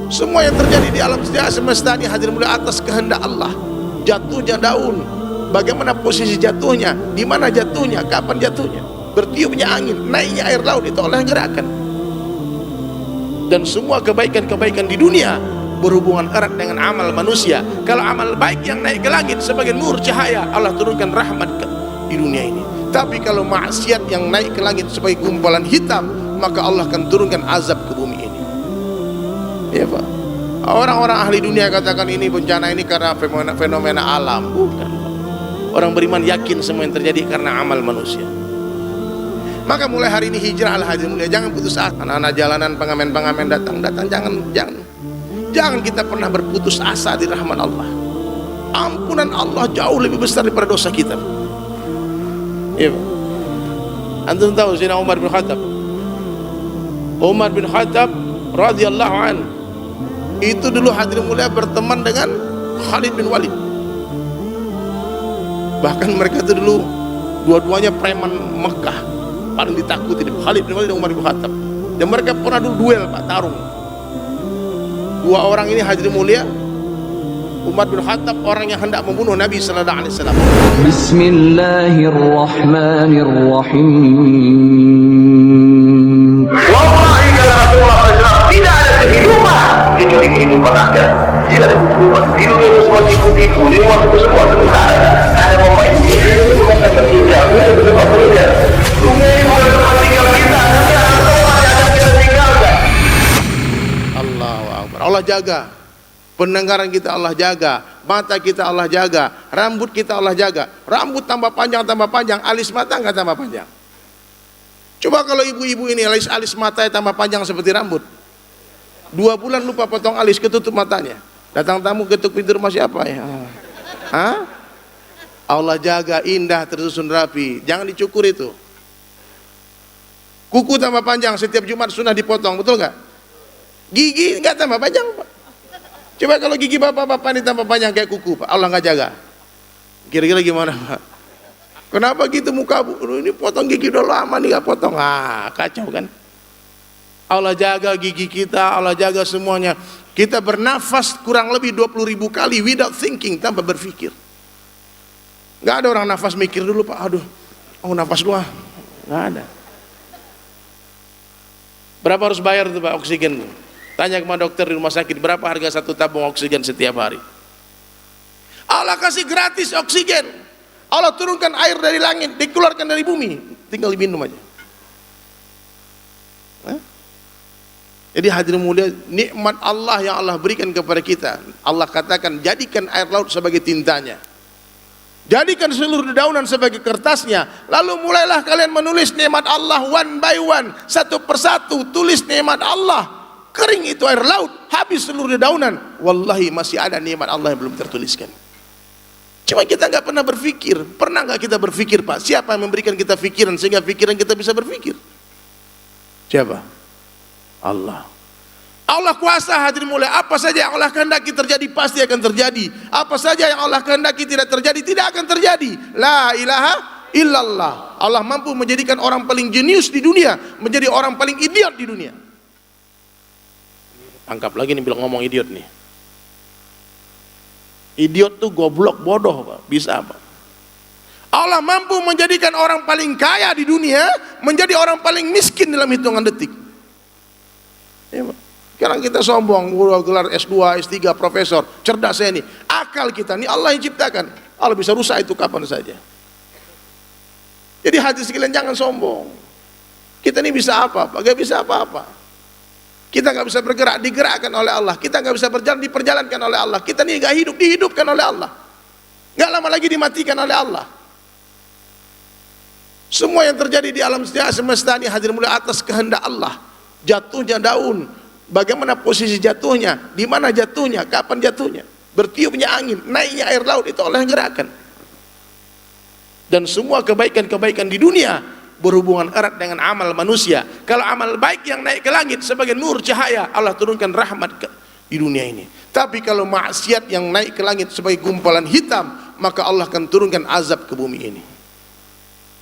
Semua yang terjadi di alam semesta ini hadir mulia atas kehendak Allah. Jatuhnya daun, bagaimana posisi jatuhnya, di mana jatuhnya, kapan jatuhnya, bertiupnya angin, naiknya air laut, itu Allah yang gerakkan. Dan semua kebaikan-kebaikan di dunia berhubungan erat dengan amal manusia. Kalau amal baik yang naik ke langit sebagai nur cahaya, Allah turunkan rahmat di dunia ini. Tapi kalau maksiat yang naik ke langit sebagai gumpalan hitam, maka Allah akan turunkan azab ke bumi ini. Ya Pak, orang-orang ahli dunia katakan ini bencana ini karena fenomena alam. Bukan. Orang beriman yakin semua yang terjadi karena amal manusia. Maka mulai hari ini hijrah al hadir mulia, jangan putus asa. Anak-anak jalanan, pengamen-pengamen datang, jangan kita pernah berputus asa di rahmat Allah. Ampunan Allah jauh lebih besar daripada dosa kita. Ya Pak. Antum tahu Sayyidina Umar bin Khattab? Umar bin Khattab radhiyallahu an itu dulu hadir mulia berteman dengan Khalid bin Walid. Bahkan mereka itu dulu dua-duanya preman Mekah, paling ditakuti Khalid bin Walid dan Umar bin Khattab. Dan mereka pernah dulu duel Pak, tarung. Dua orang ini hadir mulia. Umar bin Khattab orang yang hendak membunuh Nabi sallallahu alaihi wasallam. Bismillahirrahmanirrahim. Wallahi kata Rasulullah SAW, tidak ada kehidupan kecuali kehidupan akhirat. Tidak ada kehidupan. Hidup itu semua ikuti itu waktu semua sebentar. Ada momen ini bukan tertinggal, itu betul betul. Sungai bukan tertinggal kita, nanti ada tempat yang kita tinggalkan. Allahu Akbar. Allah jaga. Pendengaran kita Allah jaga, mata kita Allah jaga, rambut kita Allah jaga. Rambut tambah panjang, alis mata nggak tambah panjang. Coba kalau ibu-ibu ini alis matanya tambah panjang seperti rambut, 2 bulan lupa potong alis, ketutup matanya. Datang tamu ketuk pintu rumah siapa ya? Hah? Allah jaga, indah, tersusun rapi. Jangan dicukur itu. Kuku tambah panjang, setiap Jumat sunnah dipotong, betul nggak? Gigi nggak tambah panjang Pak. Coba kalau gigi bapak-bapak ini tambah panjang kayak kuku Pak, Allah nggak jaga. Kira-kira gimana Pak? Kenapa gitu muka bu? Ini potong gigi udah lama nih nggak potong, kacau kan? Allah jaga gigi kita, Allah jaga semuanya. Kita bernafas kurang lebih 20.000 kali without thinking, tanpa berpikir. Nggak ada orang nafas mikir dulu Pak, aduh, nafas gua, nggak ada. Berapa harus bayar tuh Pak oksigen? Tanya kepada dokter di rumah sakit, berapa harga 1 tabung oksigen setiap hari? Allah kasih gratis oksigen. Allah turunkan air dari langit, dikeluarkan dari bumi, tinggal diminum aja. Jadi hadirin mulia, nikmat Allah yang Allah berikan kepada kita. Allah katakan, jadikan air laut sebagai tintanya, jadikan seluruh dedaunan sebagai kertasnya. Lalu mulailah kalian menulis nikmat Allah one by one, satu persatu. Tulis nikmat Allah. Kering itu air laut, habis seluruh dedaunan. Wallahi masih ada nikmat Allah yang belum tertuliskan. Cuma kita nggak pernah berpikir. Pernah nggak kita berpikir Pak? Siapa yang memberikan kita pikiran sehingga pikiran kita bisa berpikir? Siapa? Allah. Allah kuasa hadirin mulia. Apa saja yang Allah kehendaki terjadi pasti akan terjadi. Apa saja yang Allah kehendaki tidak terjadi tidak akan terjadi. La ilaha illallah. Allah mampu menjadikan orang paling jenius di dunia menjadi orang paling idiot di dunia. Angkap lagi nih bilang ngomong idiot nih. Idiot tuh goblok, bodoh Pak. Bisa apa? Allah mampu menjadikan orang paling kaya di dunia menjadi orang paling miskin dalam hitungan detik. Ya Pak. Sekarang kita sombong, udah gelar S2, S3, profesor, cerdas saya nih. Akal kita nih Allah yang ciptakan. Allah bisa rusak itu kapan saja. Jadi hati sekalian jangan sombong. Kita ini bisa apa? Gak bisa apa-apa. Kita nggak bisa bergerak, digerakkan oleh Allah. Kita nggak bisa berjalan, diperjalankan oleh Allah. Kita nih nggak hidup, dihidupkan oleh Allah. Nggak lama lagi dimatikan oleh Allah. Semua yang terjadi di alam semesta ini hadir mulia atas kehendak Allah. Jatuhnya daun, bagaimana posisi jatuhnya, di mana jatuhnya, kapan jatuhnya, bertiupnya angin, naiknya air laut, itu Allah yang gerakkan. Dan semua kebaikan-kebaikan di dunia berhubungan erat dengan amal manusia. Kalau amal baik yang naik ke langit sebagai nur cahaya, Allah turunkan rahmat di dunia ini. Tapi kalau maksiat yang naik ke langit sebagai gumpalan hitam, maka Allah akan turunkan azab ke bumi ini.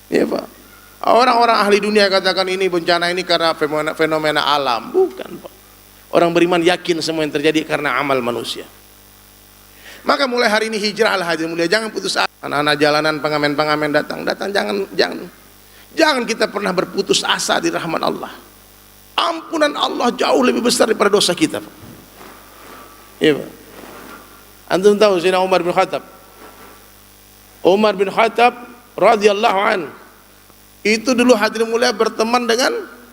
Ya Pak. Orang-orang ahli dunia katakan ini bencana ini karena fenomena alam. Bukan Pak. Orang beriman yakin semua yang terjadi karena amal manusia. Maka mulai hari ini hijrahlah hadirin mulia, jangan putus asa. Anak-anak jalanan, pengamen-pengamen datang, jangan kita pernah berputus asa di rahmat Allah. Ampunan Allah jauh lebih besar daripada dosa kita. Iya, Pak. Antum tahu Sayyidina Umar bin Khattab? Umar bin Khattab radhiyallahu an itu dulu hadirin mulia berteman dengan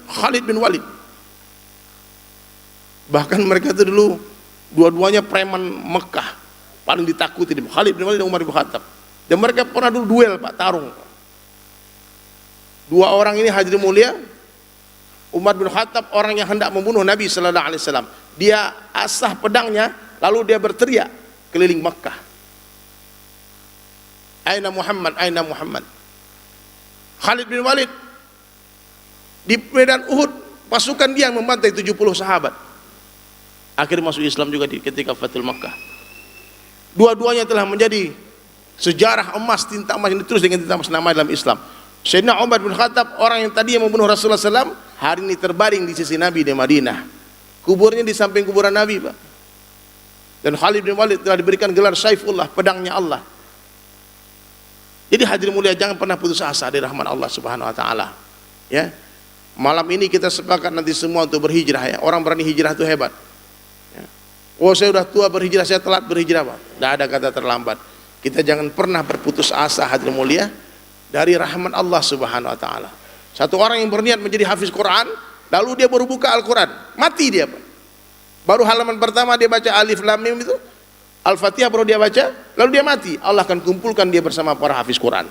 Khalid bin Walid. Bahkan mereka itu dulu dua-duanya preman Mekah, paling ditakuti Khalid bin Walid dan Umar bin Khattab. Dan mereka pernah dulu duel, Pak, tarung. Dua orang ini hadirin mulia, Umar bin Khattab orang yang hendak membunuh Nabi sallallahu alaihi wasallam. Dia asah pedangnya lalu dia berteriak keliling Makkah, Aina Muhammad, Aina Muhammad. Khalid bin Walid di medan Uhud, pasukan dia membantai 70 sahabat. Akhirnya masuk Islam juga ketika Fathul Makkah. Dua-duanya telah menjadi sejarah emas, tinta emas yang ditulis dengan tinta emas nama dalam Islam. Sayyidina Umar bin Khattab orang yang tadi yang membunuh Rasulullah SAW, hari ini terbaring di sisi Nabi di Madinah. Kuburnya di samping kuburan Nabi, Pak. Dan Khalid bin Walid telah diberikan gelar Saifullah, pedangnya Allah. Jadi hadirin mulia, jangan pernah putus asa dari rahmat Allah Subhanahu wa taala. Ya. Malam ini kita sepakat nanti semua untuk berhijrah, ya. Orang berani hijrah itu hebat. Ya. Oh, saya sudah tua berhijrah, saya telat berhijrah, Pak. Tidak ada kata terlambat. Kita jangan pernah berputus asa hadirin mulia dari rahmat Allah Subhanahu wa taala. Satu orang yang berniat menjadi hafiz Quran, lalu dia baru buka Al-Quran, mati dia, Pak. Baru halaman pertama dia baca Alif Lam Mim itu, Al-Fatihah baru dia baca, lalu dia mati. Allah akan kumpulkan dia bersama para hafiz Quran.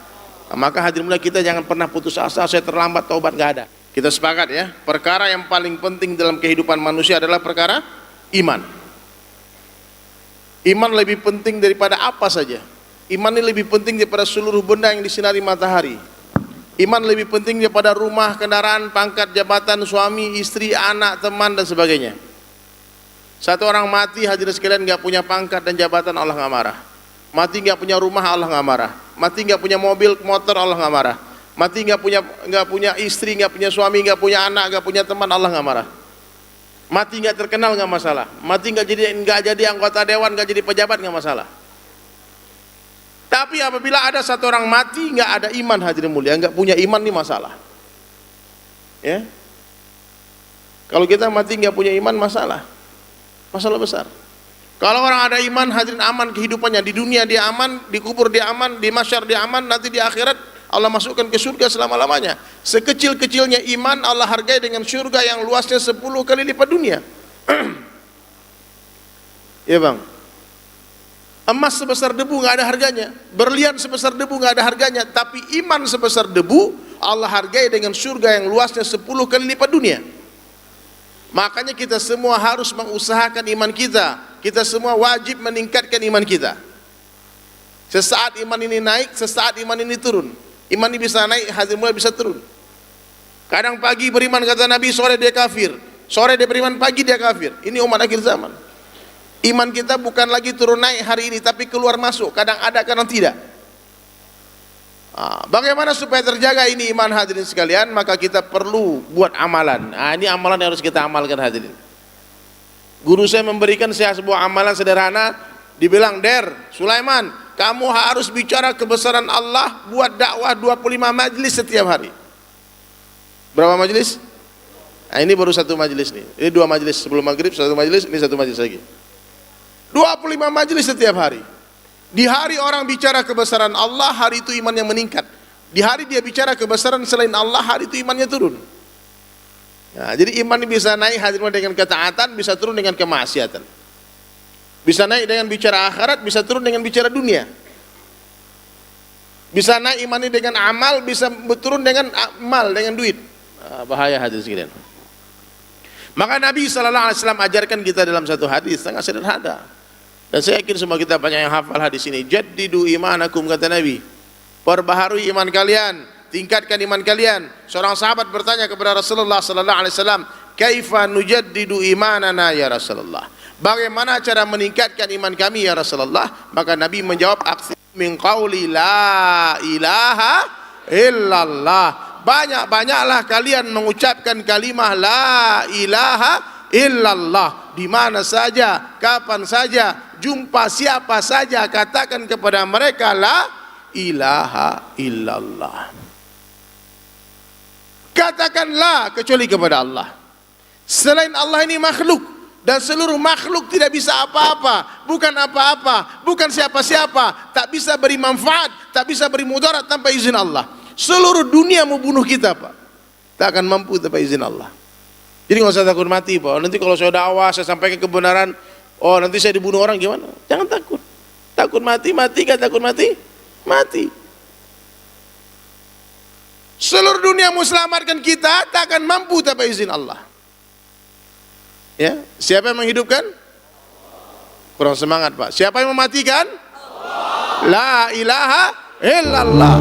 Nah, maka hadirin mulia, kita jangan pernah putus asa, saya terlambat taubat, nggak ada. Kita sepakat, ya, perkara yang paling penting dalam kehidupan manusia adalah perkara iman. Iman lebih penting daripada apa saja. Iman ini lebih penting daripada seluruh benda yang disinari matahari. Iman lebih penting daripada rumah, kendaraan, pangkat, jabatan, suami, istri, anak, teman, dan sebagainya. Satu orang mati hadirin sekalian nggak punya pangkat dan jabatan, Allah nggak marah. Mati nggak punya rumah, Allah nggak marah. Mati nggak punya mobil, motor, Allah nggak marah. Mati nggak punya istri, nggak punya suami, nggak punya anak, nggak punya teman, Allah nggak marah. Mati nggak terkenal, nggak masalah. Mati nggak jadi anggota dewan, nggak jadi pejabat, nggak masalah. Tapi apabila ada satu orang mati nggak ada iman hadirin mulia, nggak punya iman, ini masalah. Ya, kalau kita mati nggak punya iman, masalah besar. Kalau orang ada iman hadirin, aman kehidupannya, di dunia dia aman, di kubur dia aman, di mahsyar dia aman, nanti di akhirat Allah masukkan ke surga selama-lamanya. Sekecil-kecilnya iman Allah hargai dengan surga yang luasnya 10 kali lipat dunia. Ya, Bang. Emas sebesar debu nggak ada harganya, berlian sebesar debu nggak ada harganya, tapi iman sebesar debu Allah hargai dengan surga yang luasnya 10 kali lipat dunia. Makanya kita semua harus mengusahakan iman kita. Kita semua wajib meningkatkan iman kita. Sesaat iman ini naik, sesaat iman ini turun. Iman ini bisa naik, hadirin mulai bisa turun. Kadang pagi beriman kata Nabi, sore dia kafir. Sore dia beriman, pagi dia kafir. Ini umat akhir zaman. Iman kita bukan lagi turun naik hari ini, tapi keluar masuk. Kadang ada, kadang tidak. Bagaimana supaya terjaga ini iman hadirin sekalian? Maka kita perlu buat amalan. Ini amalan yang harus kita amalkan hadirin. Guru saya memberikan saya sebuah amalan sederhana. Dibilang, Sulaiman, kamu harus bicara kebesaran Allah, buat dakwah 25 majlis setiap hari. Berapa majlis? Ini baru satu majlis nih. Ini 2 majlis sebelum maghrib, satu majlis, ini satu majlis lagi. 25 majlis setiap hari. Di hari orang bicara kebesaran Allah, hari itu imannya meningkat. Di hari dia bicara kebesaran selain Allah, hari itu imannya turun. Nah, jadi iman ini bisa naik hadirin dengan ketaatan, bisa turun dengan kemaksiatan. Bisa naik dengan bicara akhirat, bisa turun dengan bicara dunia. Bisa naik iman ini dengan amal, bisa turun dengan amal, dengan duit. Bahaya hadirin sekalian. Maka Nabi SAW ajarkan kita dalam satu hadis sangat sederhana. Dan saya yakin semua kita banyak yang hafal hadis ini. Jaddidu imanakum, kata Nabi. Perbaharui iman kalian, tingkatkan iman kalian. Seorang sahabat bertanya kepada Rasulullah SAW, kaifa nujaddidu imanana ya Rasulullah? Bagaimana cara meningkatkan iman kami ya Rasulullah? Maka Nabi menjawab, aksir min qauli la ilaha illallah. Banyak-banyaklah kalian mengucapkan kalimah la ilaha illallah. Di mana saja, kapan saja, jumpa siapa saja, katakan kepada mereka la ilaha illallah. Katakanlah kecuali kepada Allah. Selain Allah ini makhluk, dan seluruh makhluk tidak bisa apa-apa, bukan apa-apa, bukan siapa-siapa, tak bisa beri manfaat, tak bisa beri mudarat tanpa izin Allah. Seluruh dunia mau bunuh kita, Pak, tak akan mampu tanpa izin Allah. Jadi nggak usah takut mati, Pak. Nanti kalau saya dakwah, saya sampaikan kebenaran, oh nanti saya dibunuh orang, gimana? Jangan takut. Takut mati, mati kan? Takut mati, mati. Seluruh dunia mau selamatkan kita, tak akan mampu tanpa izin Allah. Ya, siapa yang menghidupkan? Kurang semangat, Pak. Siapa yang mematikan? Allah. La ilaha illallah.